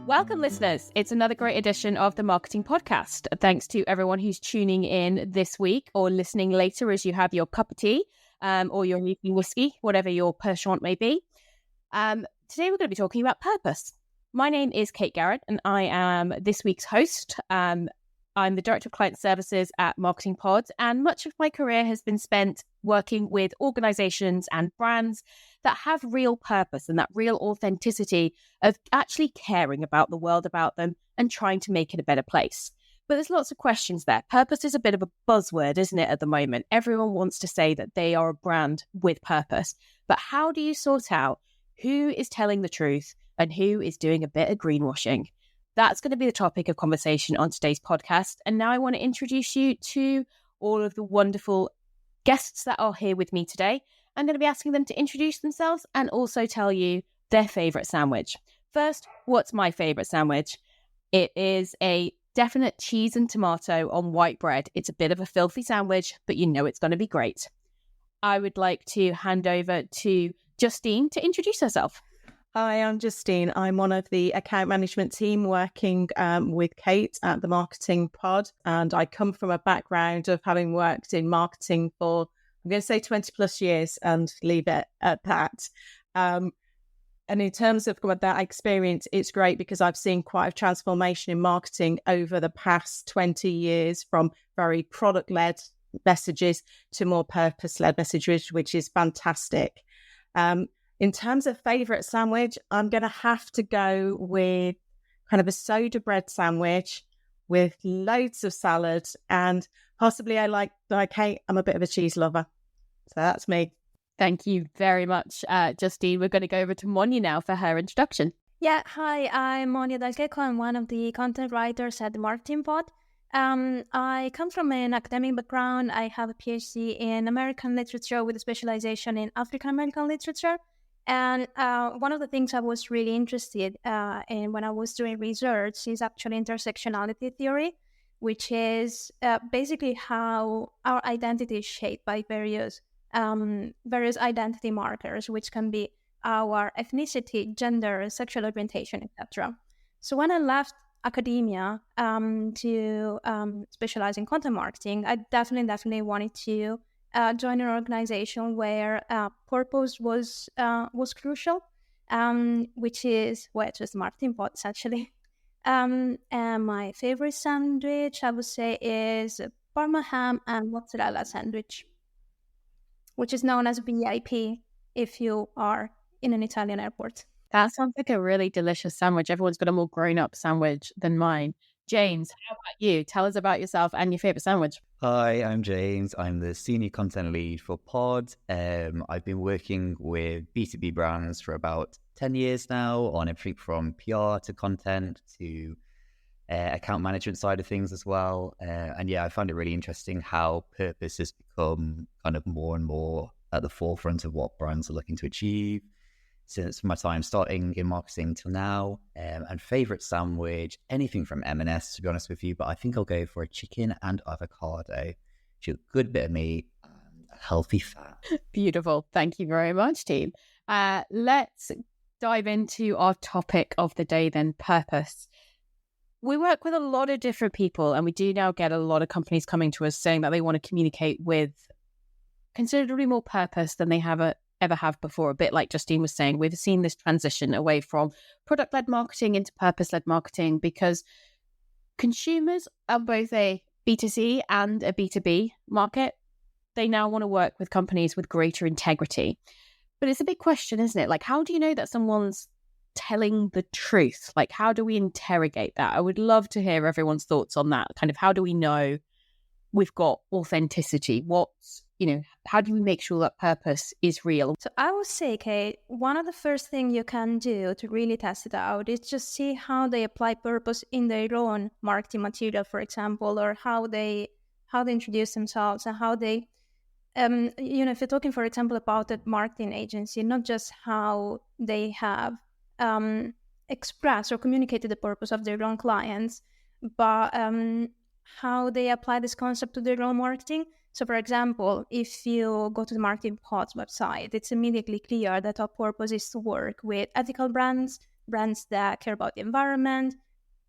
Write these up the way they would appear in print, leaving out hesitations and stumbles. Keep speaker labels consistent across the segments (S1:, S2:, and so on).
S1: Welcome, listeners. It's another great edition of the Marketing Podcast. Thanks to everyone who's tuning in this week or listening later as you have your cup of tea or your evening whiskey, whatever your penchant may be. Today we're going to be talking about purpose. My name is Kate Garrett and I am this week's host. I'm the Director of Client Services at Marketing Pod, and much of my career has been spent working with organizations and brands that have real purpose and that real authenticity of actually caring about the world about them and trying to make it a better place. But there's lots of questions there. Purpose is a bit of a buzzword, isn't it, at the moment? Everyone wants to say that they are a brand with purpose. But how do you sort out who is telling the truth and who is doing a bit of greenwashing? That's going to be the topic of conversation on today's podcast. And now I want to introduce you to all of the wonderful guests that are here with me today. I'm going to be asking them to introduce themselves and also tell you their favourite sandwich. First, what's my favourite sandwich? It is a definite cheese and tomato on white bread. It's a bit of a filthy sandwich, but you know it's going to be great. I would like to hand over to Justine to introduce herself.
S2: Hi, I'm Justine. I'm one of the account management team working with Kate at the Marketing Pod. And I come from a background of having worked in marketing for, I'm going to say 20 plus years and leave it at that. And in terms of that experience, it's great because I've seen quite a transformation in marketing over the past 20 years from very product-led messages to more purpose-led messages, which is fantastic. In terms of favourite sandwich, I'm going to have to go with kind of a soda bread sandwich with loads of salad, and possibly I like Kate, I'm a bit of a cheese lover. So that's me.
S1: Thank you very much, Justine. We're going to go over to Monia now for her introduction.
S3: Yeah, hi, I'm Monia Dalgecko. I'm one of the content writers at the Marketing Pod. I come from an academic background. I have a PhD in American literature with a specialization in African American literature. And one of the things I was really interested in when I was doing research is actually intersectionality theory, which is basically how our identity is shaped by various identity markers, which can be our ethnicity, gender, sexual orientation, etc. So when I left academia to specialize in content marketing, I definitely wanted to join an organization where purpose was crucial, which is just Marketing Pod, essentially. And my favorite sandwich, I would say, is Parma ham and mozzarella sandwich, which is known as VIP if you are in an Italian airport.
S1: That sounds like a really delicious sandwich. Everyone's got a more grown-up sandwich than mine. James, how about you? Tell us about yourself and your favourite sandwich.
S4: Hi, I'm James. I'm the Senior Content Lead for Pod. I've been working with B2B brands for about 10 years now on everything from PR to content to account management side of things as well. And yeah, I find it really interesting how purpose has become kind of more and more at the forefront of what brands are looking to achieve since my time starting in marketing till now. And favourite sandwich, anything from M&S, to be honest with you, but I think I'll go for a chicken and avocado. She's a good bit of meat and a healthy fat.
S1: Beautiful. Thank you very much, team. Let's dive into our topic of the day then, purpose. We work with a lot of different people, and we do now get a lot of companies coming to us saying that they want to communicate with considerably more purpose than they ever have before. A bit like Justine was saying, we've seen this transition away from product-led marketing into purpose-led marketing because consumers are both a B2C and a B2B market. They now want to work with companies with greater integrity. But it's a big question, isn't it? Like, how do you know that someone's telling the truth? Like, how do we interrogate that? I would love to hear everyone's thoughts on that. Kind of, how do we know we've got authenticity? How do we make sure that purpose is real?
S3: So I would say, Kate, one of the first things you can do to really test it out is just see how they apply purpose in their own marketing material, for example, or how they introduce themselves and how they, if you're talking, for example, about a marketing agency, not just how they have expressed or communicated the purpose of their own clients, but how they apply this concept to their own marketing. So, for example, if you go to the Marketing Pod's website, it's immediately clear that our purpose is to work with ethical brands, brands that care about the environment,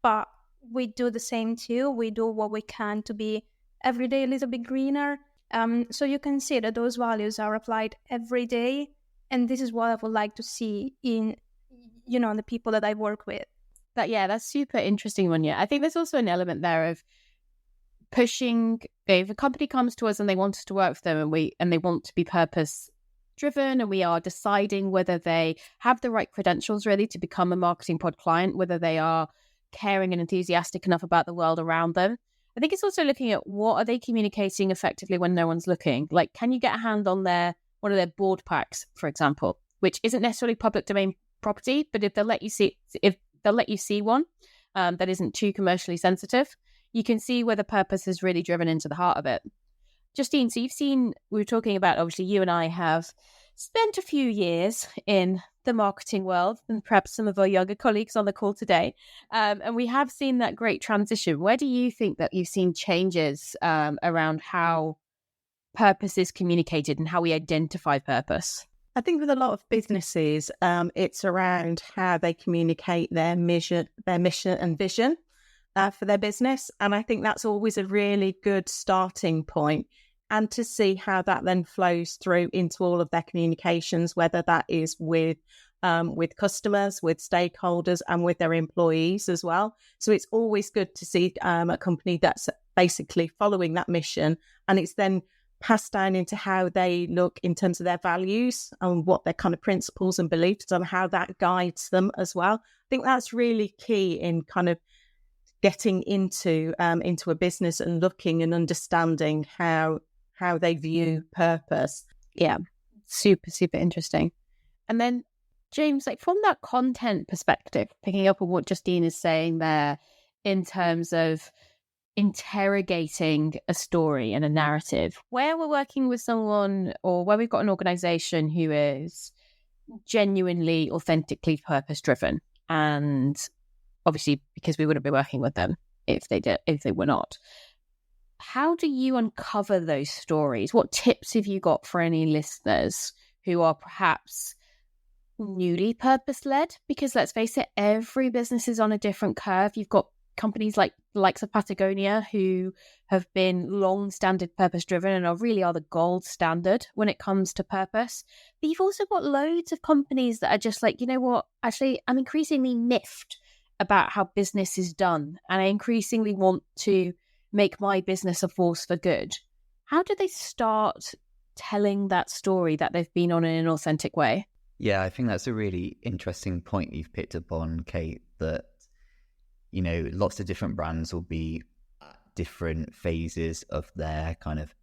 S3: but we do the same too. We do what we can to be every day a little bit greener. So you can see that those values are applied every day. And this is what I would like to see in, the people that I work with.
S1: That's super interesting, Monia. I think there's also an element there of pushing. If a company comes to us and they want us to work with them, and they want to be purpose driven, and we are deciding whether they have the right credentials really to become a Marketing Pod client, whether they are caring and enthusiastic enough about the world around them. I think it's also looking at what are they communicating effectively when no one's looking. Like, can you get a hand on one of their board packs, for example, which isn't necessarily public domain property, but if they'll let you see one that isn't too commercially sensitive, you can see where the purpose is really driven into the heart of it. Justine, so we were talking about, obviously you and I have spent a few years in the marketing world, and perhaps some of our younger colleagues on the call today, and we have seen that great transition. Where do you think that you've seen changes around how purpose is communicated and how we identify purpose?
S2: I think with a lot of businesses, it's around how they communicate their mission and vision for their business. And I think that's always a really good starting point. And to see how that then flows through into all of their communications, whether that is with customers, with stakeholders, and with their employees as well. So it's always good to see a company that's basically following that mission, and it's then passed down into how they look in terms of their values and what their kind of principles and beliefs and how that guides them as well. I think that's really key in kind of getting into a business and looking and understanding how they view purpose.
S1: Yeah, super, super interesting. And then, James, like from that content perspective, picking up on what Justine is saying there in terms of interrogating a story and a narrative, where we're working with someone or where we've got an organization who is genuinely, authentically purpose-driven, and obviously because we wouldn't be working with them if they were not. How do you uncover those stories? What tips have you got for any listeners who are perhaps newly purpose-led? Because let's face it, every business is on a different curve. You've got companies like the likes of Patagonia who have been long-standing purpose-driven and are the gold standard when it comes to purpose. But you've also got loads of companies that are just like, you know what, actually, I'm increasingly miffed about how business is done, and I increasingly want to make my business a force for good. How do they start telling that story that they've been on in an authentic way?
S4: Yeah, I think that's a really interesting point you've picked up on, Kate, that, lots of different brands will be at different phases of their kind of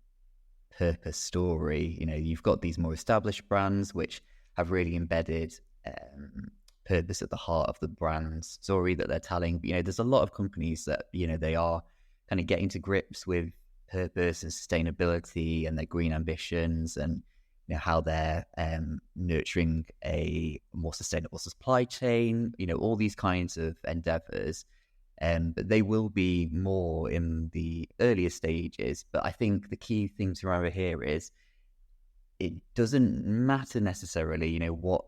S4: purpose story. You've got these more established brands which have really embedded purpose at the heart of the brand's story that they're telling. But, there's a lot of companies that, they are kind of getting to grips with purpose and sustainability and their green ambitions, and how they're nurturing a more sustainable supply chain, all these kinds of endeavors. But they will be more in the earlier stages. But I think the key thing to remember here is it doesn't matter necessarily, what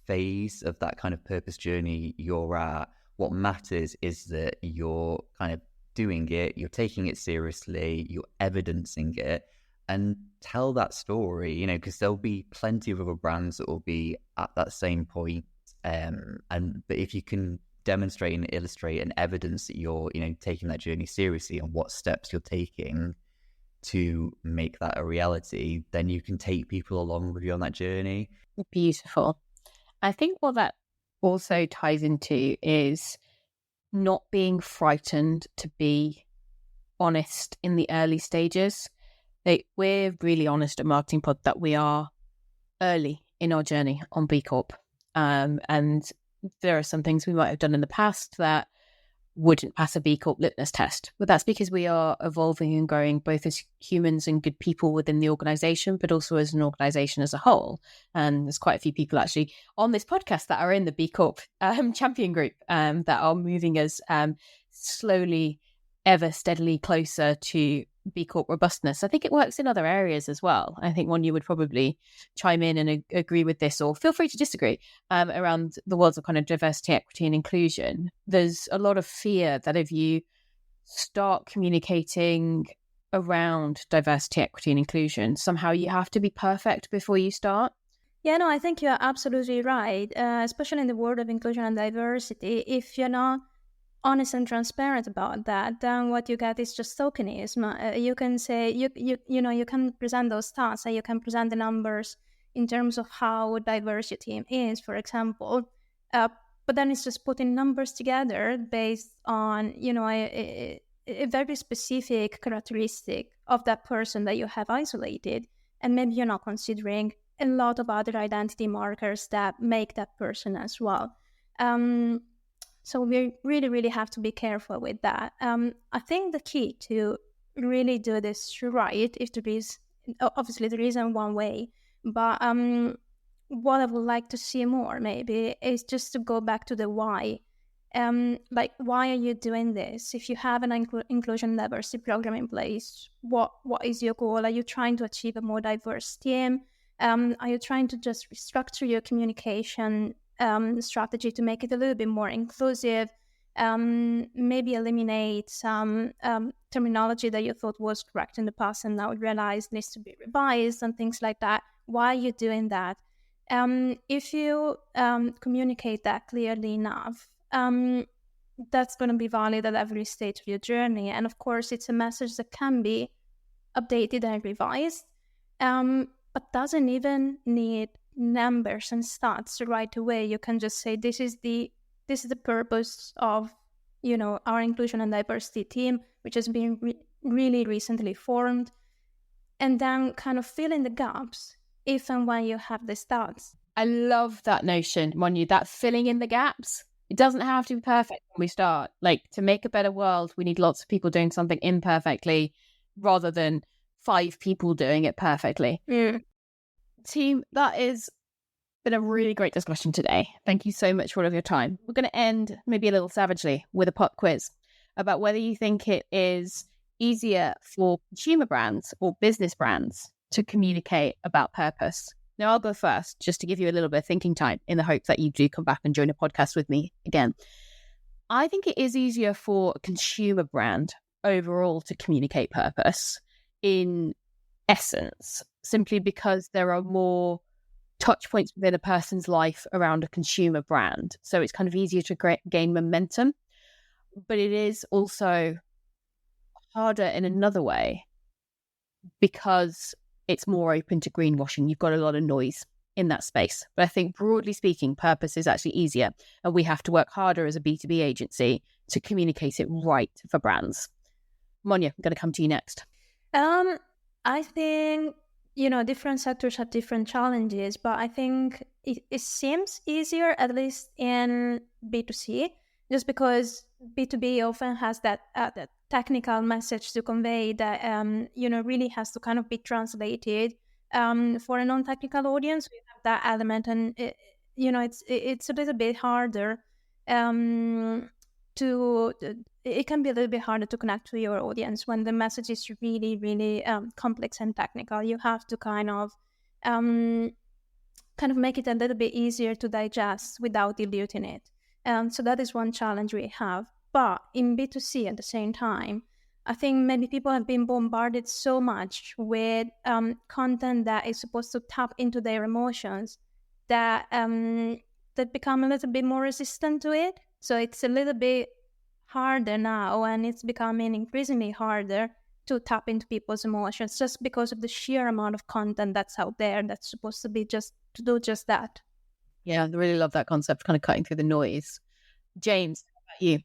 S4: phase of that kind of purpose journey you're at. What matters is that you're kind of doing it, you're taking it seriously, you're evidencing it, and tell that story, because there'll be plenty of other brands that will be at that same point. But if you can demonstrate and illustrate and evidence that you're, taking that journey seriously and what steps you're taking to make that a reality, then you can take people along with you on that journey.
S1: Beautiful. I think what that also ties into is not being frightened to be honest in the early stages. We're really honest at Marketing Pod that we are early in our journey on B Corp. And there are some things we might have done in the past that wouldn't pass a B Corp litmus test. But that's because we are evolving and growing both as humans and good people within the organization, but also as an organization as a whole. And there's quite a few people actually on this podcast that are in the B Corp champion group that are moving us slowly ever steadily closer to B Corp robustness. I think it works in other areas as well. I think Monia would probably chime in and agree with this, or feel free to disagree, around the worlds of kind of diversity, equity and inclusion. There's a lot of fear that if you start communicating around diversity, equity and inclusion, somehow you have to be perfect before you start.
S3: Yeah, no, I think you're absolutely right, especially in the world of inclusion and diversity. If you're not honest and transparent about that, then what you get is just tokenism. You can say, you can present those stats and you can present the numbers in terms of how diverse your team is, for example. But then it's just putting numbers together based on, a very specific characteristic of that person that you have isolated. And maybe you're not considering a lot of other identity markers that make that person as well. So we really, really have to be careful with that. I think the key to really do this right, if there is, obviously there isn't one way, but what I would like to see more maybe is just to go back to the why. Like, why are you doing this? If you have an inclusion and diversity program in place, what is your goal? Are you trying to achieve a more diverse team? Are you trying to just restructure your communication strategy to make it a little bit more inclusive? Maybe eliminate some terminology that you thought was correct in the past and now you realize needs to be revised and things like that. Why are you doing that? If you communicate that clearly enough, that's going to be valid at every stage of your journey. And of course, it's a message that can be updated and revised, but doesn't even need numbers and stats right away. You can just say, this is the purpose of, our inclusion and diversity team, which has been really recently formed, and then kind of fill in the gaps if and when you have the stats.
S1: I love that notion, Monia, that filling in the gaps. It doesn't have to be perfect when we start. Like, to make a better world, we need lots of people doing something imperfectly rather than 5 people doing it perfectly. Team, that has been a really great discussion today. Thank you so much for all of your time. We're going to end maybe a little savagely with a pop quiz about whether you think it is easier for consumer brands or business brands to communicate about purpose. Now, I'll go first just to give you a little bit of thinking time in the hope that you do come back and join a podcast with me again. I think it is easier for a consumer brand overall to communicate purpose in essence, simply because there are more touch points within a person's life around a consumer brand. So it's kind of easier to gain momentum. But it is also harder in another way because it's more open to greenwashing. You've got a lot of noise in that space. But I think broadly speaking, purpose is actually easier. And we have to work harder as a B2B agency to communicate it right for brands. Monia, I'm going to come to you next.
S3: I think, different sectors have different challenges, but I think it seems easier, at least in B2C, just because B2B often has that technical message to convey that, really has to kind of be translated for a non-technical audience. We have that element, and it's a little bit harder it can be a little bit harder to connect to your audience when the message is really, really complex and technical. You have to kind of make it a little bit easier to digest without diluting it. So that is one challenge we have. But in B2C at the same time, I think maybe people have been bombarded so much with content that is supposed to tap into their emotions that they become a little bit more resistant to it. So it's a little bit harder now, and it's becoming increasingly harder to tap into people's emotions just because of the sheer amount of content that's out there that's supposed to be just to do just that.
S1: Yeah, I really love that concept, kind of cutting through the noise. James, how about you?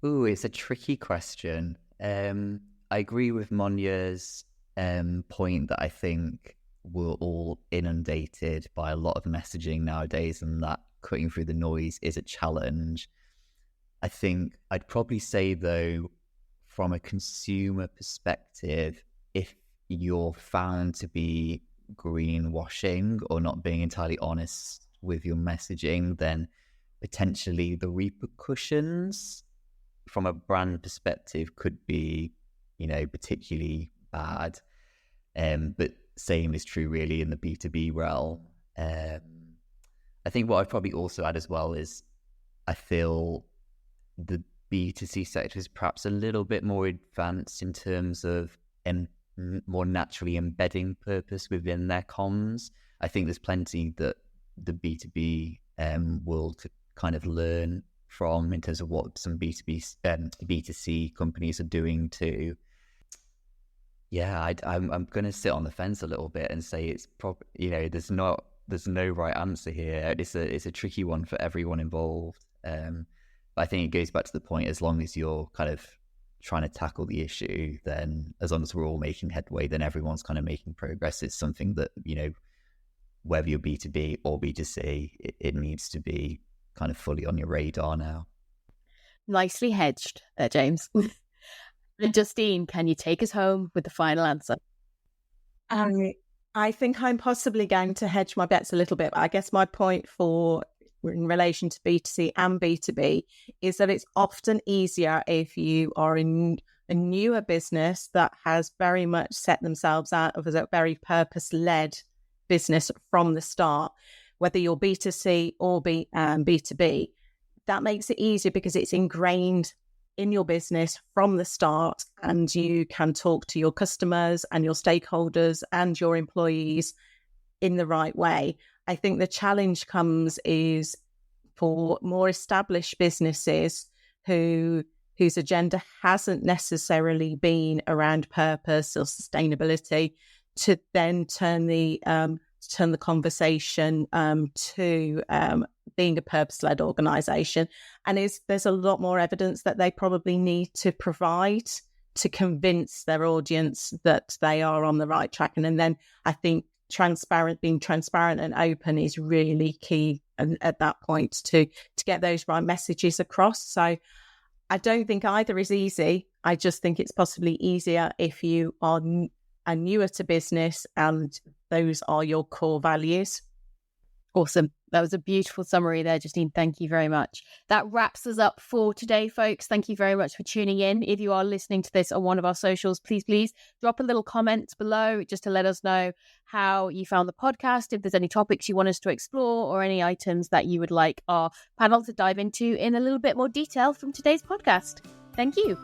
S4: Ooh, it's a tricky question. I agree with Monia's point that I think we're all inundated by a lot of messaging nowadays, and that cutting through the noise is a challenge. I think I'd probably say, though, from a consumer perspective, if you're found to be greenwashing or not being entirely honest with your messaging, then potentially the repercussions from a brand perspective could be, particularly bad. But same is true really in the B2B realm. I think what I'd probably also add as well is I feel the B2C sector is perhaps a little bit more advanced in terms of more naturally embedding purpose within their comms. I think there's plenty that the B2B world could kind of learn from in terms of what some B2C companies are doing too. Yeah, I'm going to sit on the fence a little bit and say it's probably, there's no right answer here. It's a tricky one for everyone involved. But I think it goes back to the point, as long as you're kind of trying to tackle the issue, then as long as we're all making headway, then everyone's kind of making progress. It's something that, whether you're B2B or B2C, it needs to be kind of fully on your radar now.
S1: Nicely hedged there, James. And Justine, can you take us home with the final answer?
S2: I think I'm possibly going to hedge my bets a little bit. I guess my point in relation to B2C and B2B is that it's often easier if you are in a newer business that has very much set themselves out as a very purpose-led business from the start, whether you're B2C or B2B. That makes it easier because it's ingrained in your business from the start, and you can talk to your customers and your stakeholders and your employees in the right way. I think the challenge comes is for more established businesses whose agenda hasn't necessarily been around purpose or sustainability to then turn the conversation to being a purpose-led organisation. And there's a lot more evidence that they probably need to provide to convince their audience that they are on the right track. And then I think being transparent and open is really key at that point to get those right messages across. So I don't think either is easy. I just think it's possibly easier if you are newer to business and those are your core values.
S1: Awesome. That was a beautiful summary there, Justine. Thank you very much. That wraps us up for today, folks. Thank you very much for tuning in. If you are listening to this on one of our socials, please drop a little comment below just to let us know how you found the podcast, if there's any topics you want us to explore or any items that you would like our panel to dive into in a little bit more detail from today's podcast. Thank you.